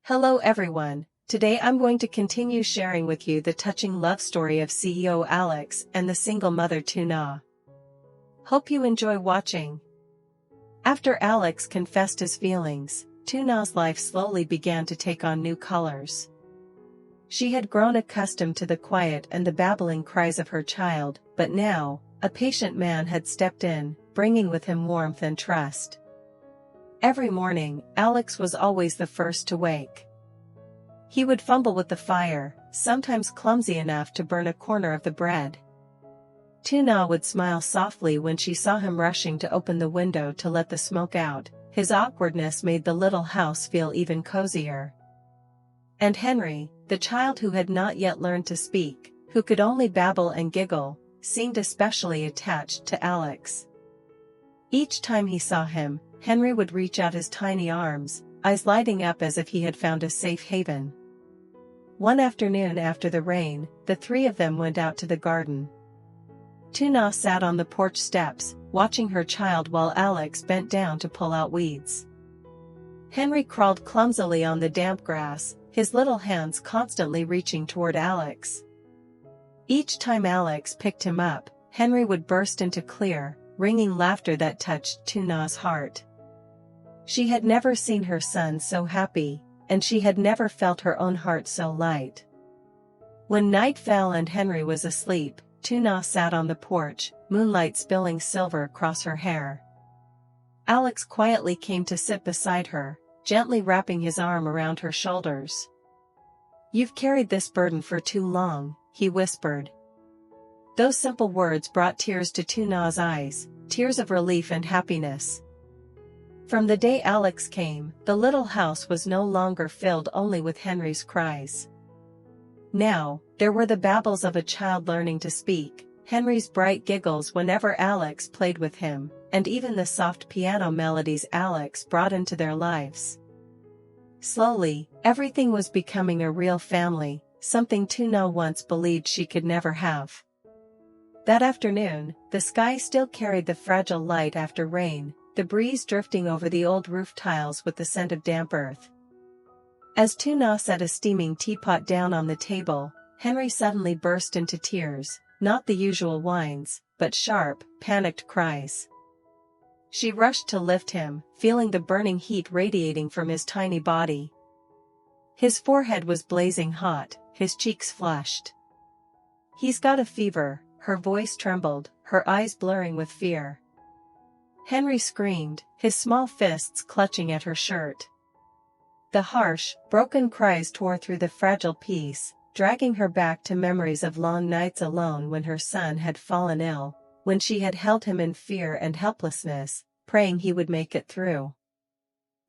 Hello everyone, today I'm going to continue sharing with you the touching love story of CEO Alex and the single mother tieu. Hope you enjoy watching. After Alex confessed his feelings, tieu's life slowly began to take on new colors. She had grown accustomed to the quiet and the babbling cries of her child, but now, a patient man had stepped in, bringing with him warmth and trust. Every morning, Alex was always the first to wake. He would fumble with the fire, sometimes clumsy enough to burn a corner of the bread. Tieu would smile softly when she saw him rushing to open the window to let the smoke out. His awkwardness made the little house feel even cozier. And Henry, the child who had not yet learned to speak, who could only babble and giggle, seemed especially attached to Alex. Each time he saw him, Henry would reach out his tiny arms, eyes lighting up as if he had found a safe haven. One afternoon after the rain, the three of them went out to the garden. Tieu sat on the porch steps, watching her child while Alex bent down to pull out weeds. Henry crawled clumsily on the damp grass, his little hands constantly reaching toward Alex. Each time Alex picked him up, Henry would burst into clear, ringing laughter that touched tieu's heart. She had never seen her son so happy, and she had never felt her own heart so light. When night fell and Henry was asleep, tieu sat on the porch, moonlight spilling silver across her hair. Alex quietly came to sit beside her, gently wrapping his arm around her shoulders. "You've carried this burden for too long," he whispered. Those simple words brought tears to tieu's eyes, tears of relief and happiness. From the day Alex came, the little house was no longer filled only with Henry's cries. Now, there were the babbles of a child learning to speak, Henry's bright giggles whenever Alex played with him, and even the soft piano melodies Alex brought into their lives. Slowly, everything was becoming a real family, something tieu once believed she could never have. That afternoon, the sky still carried the fragile light after rain, the breeze drifting over the old roof tiles with the scent of damp earth. As tieu set a steaming teapot down on the table, Henry suddenly burst into tears, not the usual whines, but sharp, panicked cries. She rushed to lift him, feeling the burning heat radiating from his tiny body. His forehead was blazing hot, his cheeks flushed. "He's got a fever," her voice trembled, her eyes blurring with fear. Henry screamed, his small fists clutching at her shirt. The harsh, broken cries tore through the fragile peace, dragging her back to memories of long nights alone when her son had fallen ill, when she had held him in fear and helplessness, praying he would make it through.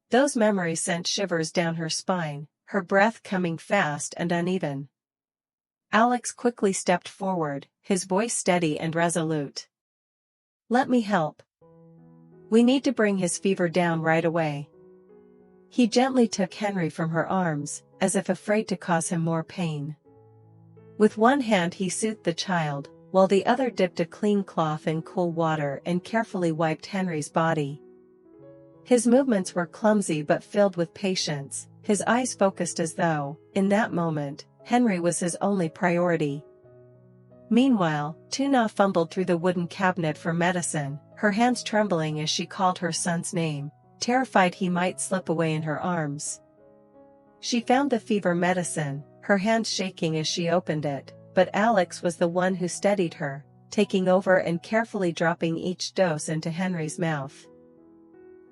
Those memories sent shivers down her spine, her breath coming fast and uneven. Alex quickly stepped forward, his voice steady and resolute. "Let me help. We need to bring his fever down right away." He gently took Henry from her arms, as if afraid to cause him more pain. With one hand he soothed the child, while the other dipped a clean cloth in cool water and carefully wiped Henry's body. His movements were clumsy but filled with patience, his eyes focused as though, in that moment, Henry was his only priority. Meanwhile, tieu fumbled through the wooden cabinet for medicine, her hands trembling as she called her son's name, terrified he might slip away in her arms. She found the fever medicine, her hands shaking as she opened it, but Alex was the one who steadied her, taking over and carefully dropping each dose into Henry's mouth.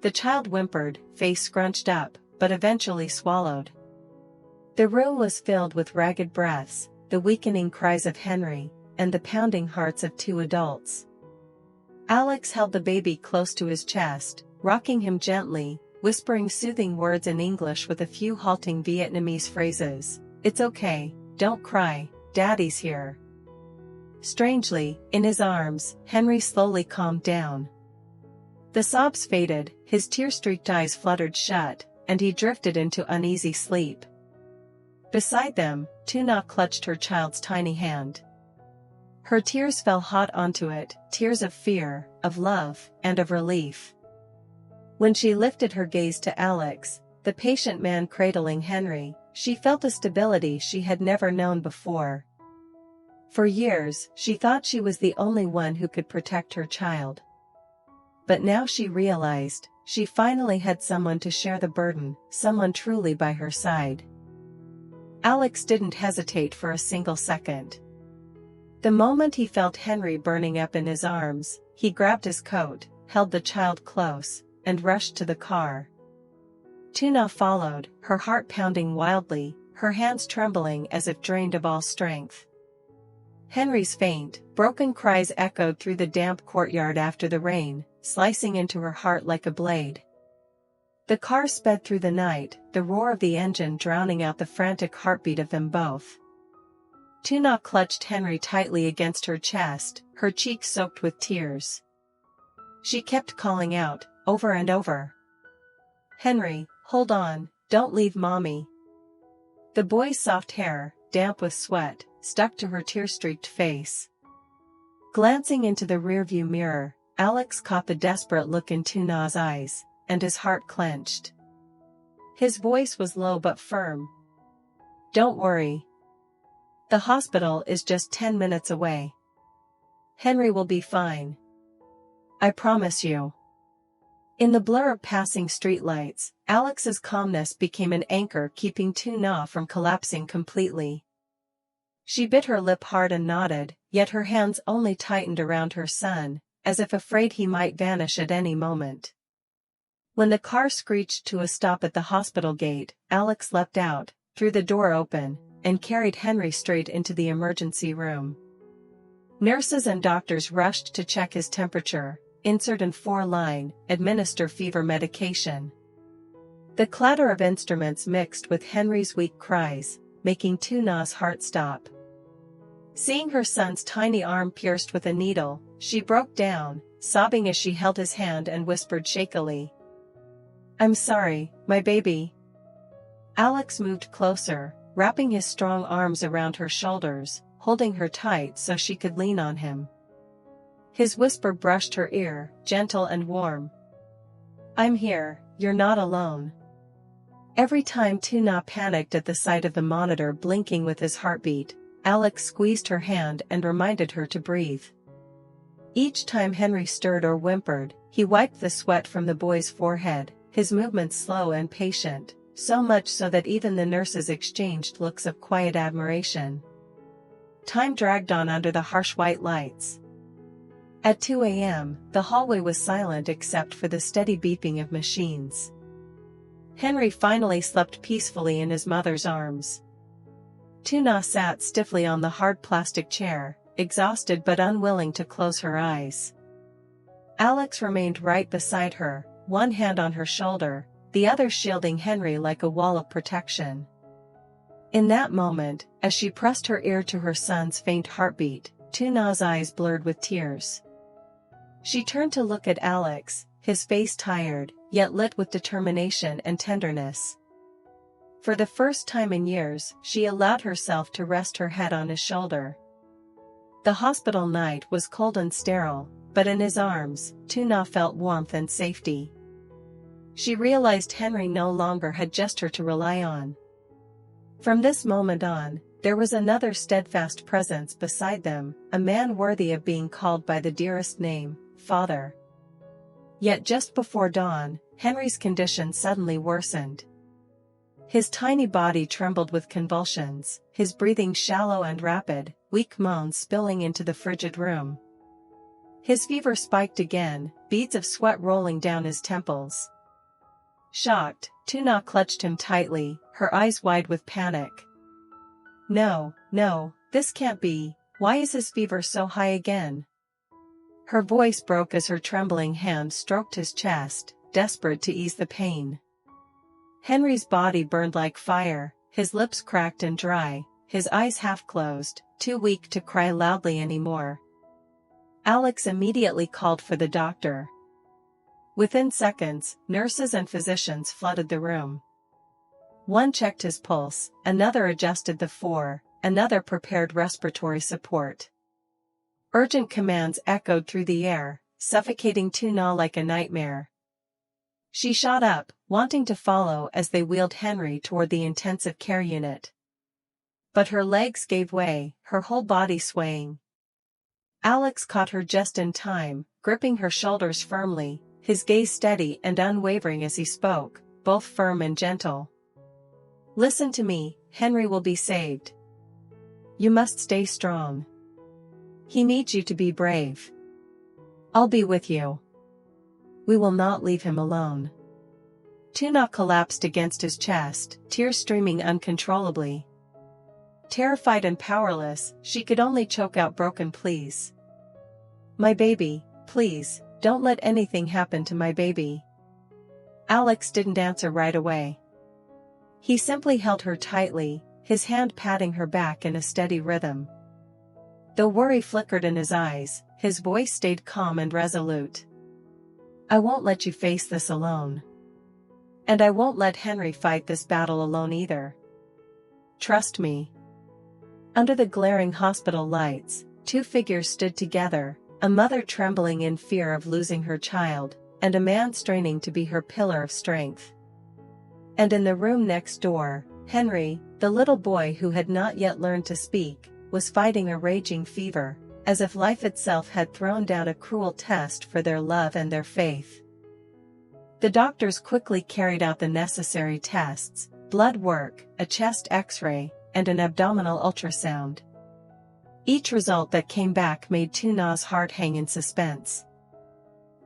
The child whimpered, face scrunched up, but eventually swallowed. The room was filled with ragged breaths, the weakening cries of Henry, and the pounding hearts of two adults. Alex held the baby close to his chest, rocking him gently, whispering soothing words in English with a few halting Vietnamese phrases. "It's okay, don't cry, Daddy's here." Strangely, in his arms, Henry slowly calmed down. The sobs faded, his tear-streaked eyes fluttered shut, and he drifted into uneasy sleep. Beside them, tieu clutched her child's tiny hand. Her tears fell hot onto it, tears of fear, of love, and of relief. When she lifted her gaze to Alex, the patient man cradling Henry, she felt a stability she had never known before. For years, she thought she was the only one who could protect her child. But now she realized, she finally had someone to share the burden, someone truly by her side. Alex didn't hesitate for a single second. The moment he felt Henry burning up in his arms, he grabbed his coat, held the child close, and rushed to the car. Tieu followed, her heart pounding wildly, her hands trembling as if drained of all strength. Henry's faint, broken cries echoed through the damp courtyard after the rain, slicing into her heart like a blade. The car sped through the night, the roar of the engine drowning out the frantic heartbeat of them both. Tieu clutched Henry tightly against her chest, her cheeks soaked with tears. She kept calling out, over and over. "Henry, hold on, don't leave mommy." The boy's soft hair, damp with sweat, stuck to her tear-streaked face. Glancing into the rearview mirror, Alex caught the desperate look in Tieu's eyes, and his heart clenched. His voice was low but firm. "Don't worry. The hospital is just 10 minutes away. Henry will be fine. I promise you." In the blur of passing streetlights, Alex's calmness became an anchor keeping Tieu from collapsing completely. She bit her lip hard and nodded, yet her hands only tightened around her son, as if afraid he might vanish at any moment. When the car screeched to a stop at the hospital gate, Alex leapt out, threw the door open, and carried Henry straight into the emergency room. Nurses and doctors rushed to check his temperature, insert in 4-line, administer fever medication. The clatter of instruments mixed with Henry's weak cries, making Tieu's heart stop. Seeing her son's tiny arm pierced with a needle, she broke down, sobbing as she held his hand and whispered shakily, "I'm sorry, my baby." Alex moved closer, wrapping his strong arms around her shoulders, holding her tight so she could lean on him. His whisper brushed her ear, gentle and warm. "I'm here, you're not alone." Every time Tieu panicked at the sight of the monitor blinking with his heartbeat, Alex squeezed her hand and reminded her to breathe. Each time Henry stirred or whimpered, he wiped the sweat from the boy's forehead, his movements slow and patient, so much so that even the nurses exchanged looks of quiet admiration. Time dragged on under the harsh white lights. At 2 a.m., the hallway was silent except for the steady beeping of machines. Henry finally slept peacefully in his mother's arms. Tieu sat stiffly on the hard plastic chair, exhausted but unwilling to close her eyes. Alex remained right beside her, one hand on her shoulder, the other shielding Henry like a wall of protection. In that moment, as she pressed her ear to her son's faint heartbeat, Tieu's eyes blurred with tears. She turned to look at Alex, his face tired, yet lit with determination and tenderness. For the first time in years, she allowed herself to rest her head on his shoulder. The hospital night was cold and sterile, but in his arms, Tieu felt warmth and safety. She realized Henry no longer had just her to rely on. From this moment on, there was another steadfast presence beside them, a man worthy of being called by the dearest name, Father. Yet just before dawn, Henry's condition suddenly worsened. His tiny body trembled with convulsions, his breathing shallow and rapid, weak moans spilling into the frigid room. His fever spiked again, beads of sweat rolling down his temples. Shocked, Tieu clutched him tightly, her eyes wide with panic. No, this can't be, why is his fever so high again?" Her voice broke as her trembling hand stroked his chest, desperate to ease the pain. Henry's body burned like fire, his lips cracked and dry, his eyes half closed, too weak to cry loudly anymore. Alex immediately called for the doctor. Within seconds, nurses and physicians flooded the room. One checked his pulse, another adjusted the 4, another prepared respiratory support. Urgent commands echoed through the air, suffocating Tieu like a nightmare. She shot up, wanting to follow as they wheeled Henry toward the intensive care unit. But her legs gave way, her whole body swaying. Alex caught her just in time, gripping her shoulders firmly, his gaze steady and unwavering as he spoke, both firm and gentle. "Listen to me, Henry will be saved. You must stay strong. He needs you to be brave. I'll be with you. We will not leave him alone." Tieu collapsed against his chest, tears streaming uncontrollably. Terrified and powerless, she could only choke out broken pleas. "My baby, please, don't let anything happen to my baby." Alex didn't answer right away. He simply held her tightly, his hand patting her back in a steady rhythm. Though worry flickered in his eyes, his voice stayed calm and resolute. "I won't let you face this alone. And I won't let Henry fight this battle alone either. Trust me." Under the glaring hospital lights, two figures stood together, a mother trembling in fear of losing her child, and a man straining to be her pillar of strength. And in the room next door, Henry, the little boy who had not yet learned to speak, was fighting a raging fever, as if life itself had thrown down a cruel test for their love and their faith. The doctors quickly carried out the necessary tests: blood work, a chest X-ray, and an abdominal ultrasound. Each result that came back made Tieu's heart hang in suspense.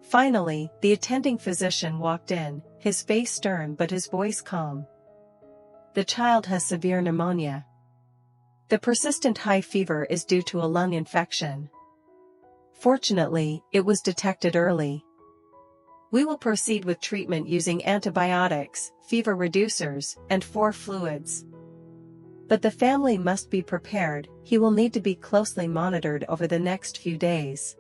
Finally, the attending physician walked in, his face stern but his voice calm. "The child has severe pneumonia. The persistent high fever is due to a lung infection. Fortunately, it was detected early. We will proceed with treatment using antibiotics, fever reducers, and 4 fluids. But the family must be prepared, he will need to be closely monitored over the next few days."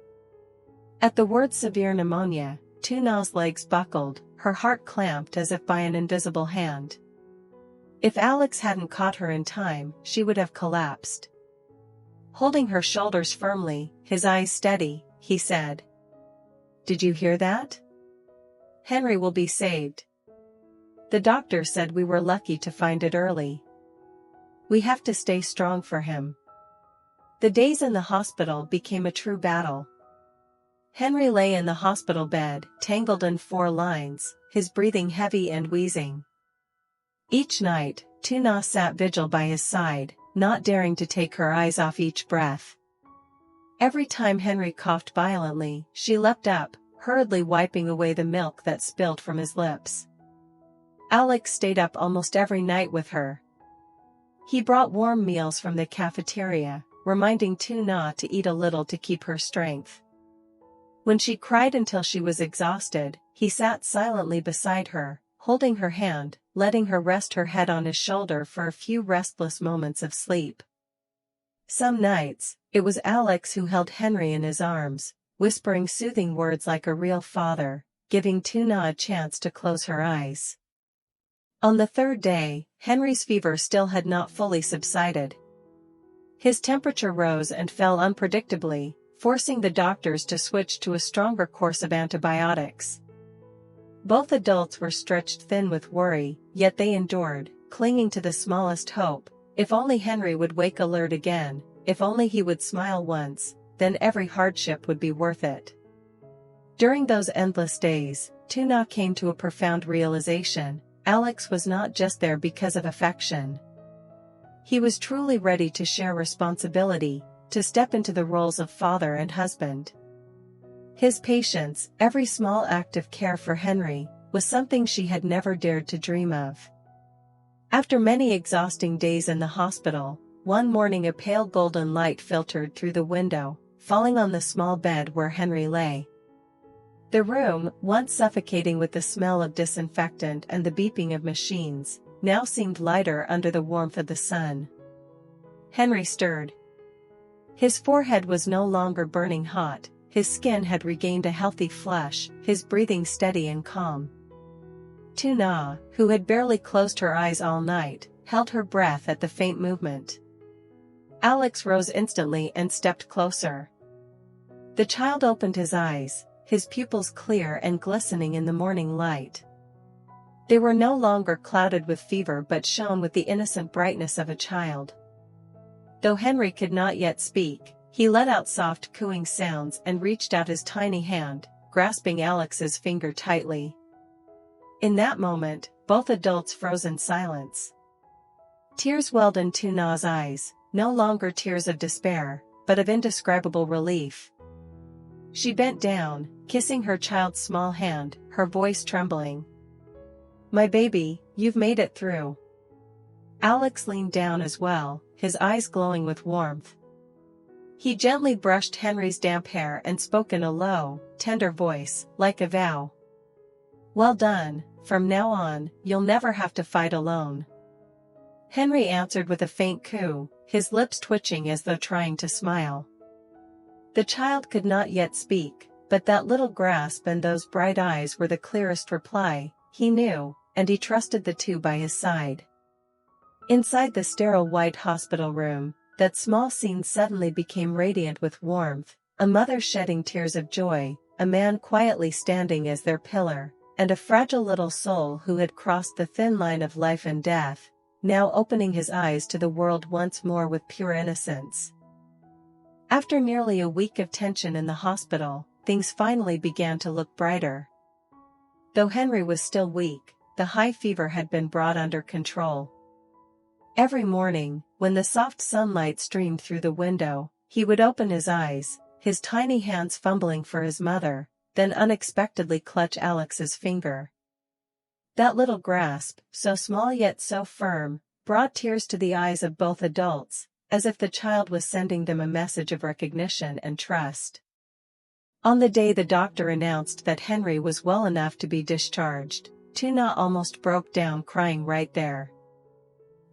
At the word severe pneumonia, Tieu's legs buckled, her heart clamped as if by an invisible hand. If Alex hadn't caught her in time, she would have collapsed. Holding her shoulders firmly, his eyes steady, he said, "Did you hear that? Henry will be saved. The doctor said we were lucky to find it early. We have to stay strong for him." The days in the hospital became a true battle. Henry lay in the hospital bed, tangled in 4 lines, his breathing heavy and wheezing. Each night, Tieu sat vigil by his side, not daring to take her eyes off each breath. Every time Henry coughed violently, she leapt up, hurriedly wiping away the milk that spilled from his lips. Alex stayed up almost every night with her. He brought warm meals from the cafeteria, reminding Tieu to eat a little to keep her strength. When she cried until she was exhausted, he sat silently beside her, holding her hand, letting her rest her head on his shoulder for a few restless moments of sleep. Some nights, it was Alex who held Henry in his arms, whispering soothing words like a real father, giving Tieu a chance to close her eyes. On the 3rd day, Henry's fever still had not fully subsided. His temperature rose and fell unpredictably, forcing the doctors to switch to a stronger course of antibiotics. Both adults were stretched thin with worry, yet they endured, clinging to the smallest hope. If only Henry would wake alert again, if only he would smile once, then every hardship would be worth it. During those endless days, Tieu came to a profound realization: Alex was not just there because of affection. He was truly ready to share responsibility, to step into the roles of father and husband. His patience, every small act of care for Henry, was something she had never dared to dream of. After many exhausting days in the hospital, one morning a pale golden light filtered through the window, falling on the small bed where Henry lay. The room, once suffocating with the smell of disinfectant and the beeping of machines, now seemed lighter under the warmth of the sun. Henry stirred. His forehead was no longer burning hot, his skin had regained a healthy flush, his breathing steady and calm. Tieu, who had barely closed her eyes all night, held her breath at the faint movement. Alex rose instantly and stepped closer. The child opened his eyes, his pupils clear and glistening in the morning light. They were no longer clouded with fever but shone with the innocent brightness of a child. Though Henry could not yet speak, he let out soft cooing sounds and reached out his tiny hand, grasping Alex's finger tightly. In that moment, both adults froze in silence. Tears welled in Tuna's eyes, no longer tears of despair, but of indescribable relief. She bent down, kissing her child's small hand, her voice trembling. "My baby, you've made it through." Alex leaned down as well, his eyes glowing with warmth. He gently brushed Henry's damp hair and spoke in a low, tender voice, like a vow. "Well done, from now on, you'll never have to fight alone." Henry answered with a faint coo, his lips twitching as though trying to smile. The child could not yet speak, but that little grasp and those bright eyes were the clearest reply, he knew, and he trusted the two by his side. Inside the sterile white hospital room, that small scene suddenly became radiant with warmth, a mother shedding tears of joy, a man quietly standing as their pillar, and a fragile little soul who had crossed the thin line of life and death, now opening his eyes to the world once more with pure innocence. After nearly a week of tension in the hospital, things finally began to look brighter. Though Henry was still weak, the high fever had been brought under control. Every morning, when the soft sunlight streamed through the window, he would open his eyes, his tiny hands fumbling for his mother, then unexpectedly clutch Alex's finger. That little grasp, so small yet so firm, brought tears to the eyes of both adults, as if the child was sending them a message of recognition and trust. On the day the doctor announced that Henry was well enough to be discharged, Tuna almost broke down crying right there.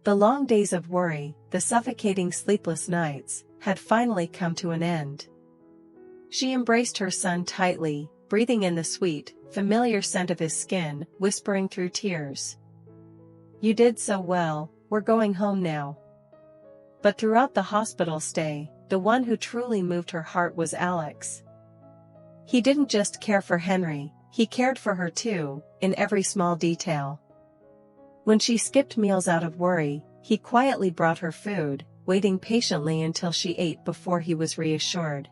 The long days of worry, the suffocating sleepless nights, had finally come to an end. She embraced her son tightly, breathing in the sweet, familiar scent of his skin, whispering through tears, "You did so well, we're going home now." But throughout the hospital stay, the one who truly moved her heart was Alex. He didn't just care for Henry, he cared for her too, in every small detail. When she skipped meals out of worry, he quietly brought her food, waiting patiently until she ate before he was reassured.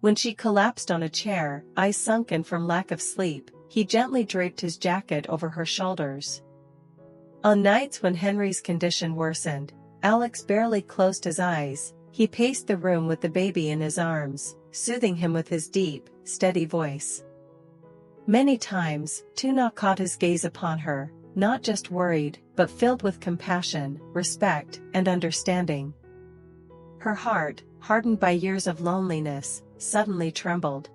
When she collapsed on a chair, eyes sunken from lack of sleep, he gently draped his jacket over her shoulders. On nights when Henry's condition worsened, Alex barely closed his eyes, he paced the room with the baby in his arms, soothing him with his deep, steady voice. Many times, Tuna caught his gaze upon her, not just worried, but filled with compassion, respect, and understanding. Her heart, hardened by years of loneliness, suddenly trembled.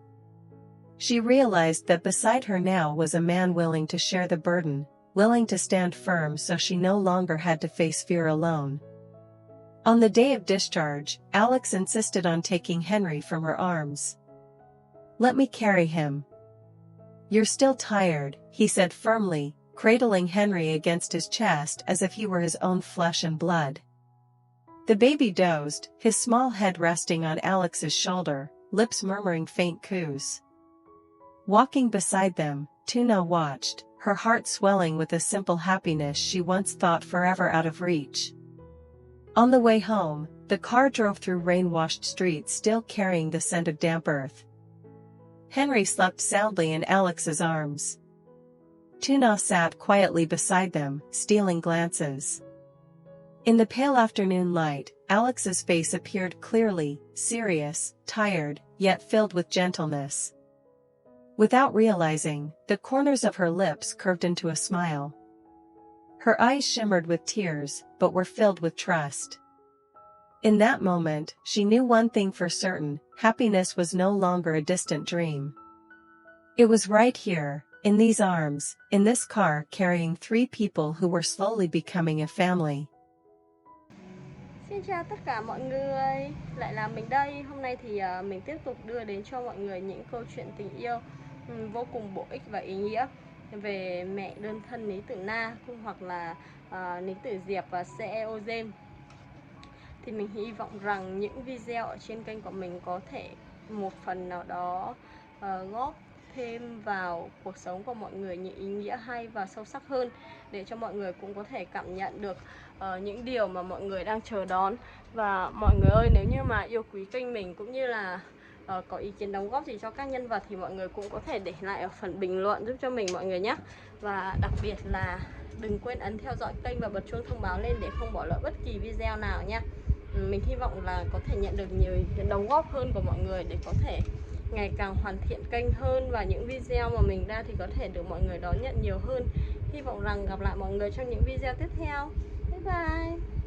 She realized that beside her now was a man willing to share the burden, willing to stand firm so she no longer had to face fear alone. On the day of discharge, Alex insisted on taking Henry from her arms. "Let me carry him." "You're still tired," he said firmly, cradling Henry against his chest as if he were his own flesh and blood. The baby dozed, his small head resting on Alex's shoulder, lips murmuring faint coos. Walking beside them, Tuna watched, her heart swelling with a simple happiness she once thought forever out of reach. On the way home, the car drove through rain-washed streets still carrying the scent of damp earth. Henry slept soundly in Alex's arms. Tuna sat quietly beside them, stealing glances. In the pale afternoon light, Alex's face appeared clearly, serious, tired, yet filled with gentleness. Without realizing, the corners of her lips curved into a smile. Her eyes shimmered with tears, but were filled with trust. In that moment, she knew one thing for certain: happiness was no longer a distant dream. It was right here, in these arms, in this car carrying three people who were slowly becoming a family. Xin chào tất cả mọi người, lại là mình đây. Hôm nay thì mình tiếp tục đưa đến cho mọi người những câu chuyện tình yêu vô cùng bổ ích và ý nghĩa về mẹ đơn thân Lý Tử Na cũng hoặc là Lý Tử Diệp và CEO James. Thì mình hy vọng rằng những video ở trên kênh của mình có thể một phần nào đó góp thêm vào cuộc sống của mọi người những ý nghĩa hay và sâu sắc hơn, để cho mọi người cũng có thể cảm nhận được những điều mà mọi người đang chờ đón. Và mọi người ơi, nếu như mà yêu quý kênh mình cũng như là có ý kiến đóng góp gì cho các nhân vật thì mọi người cũng có thể để lại ở phần bình luận giúp cho mình mọi người nhé. Và đặc biệt là đừng quên ấn theo dõi kênh và bật chuông thông báo lên để không bỏ lỡ bất kỳ video nào nha. Mình hy vọng là có thể nhận được nhiều ý kiến đóng góp hơn của mọi người để có thể ngày càng hoàn thiện kênh hơn, và những video mà mình ra thì có thể được mọi người đón nhận nhiều hơn. Hy vọng rằng gặp lại mọi người trong những video tiếp theo. Bye bye.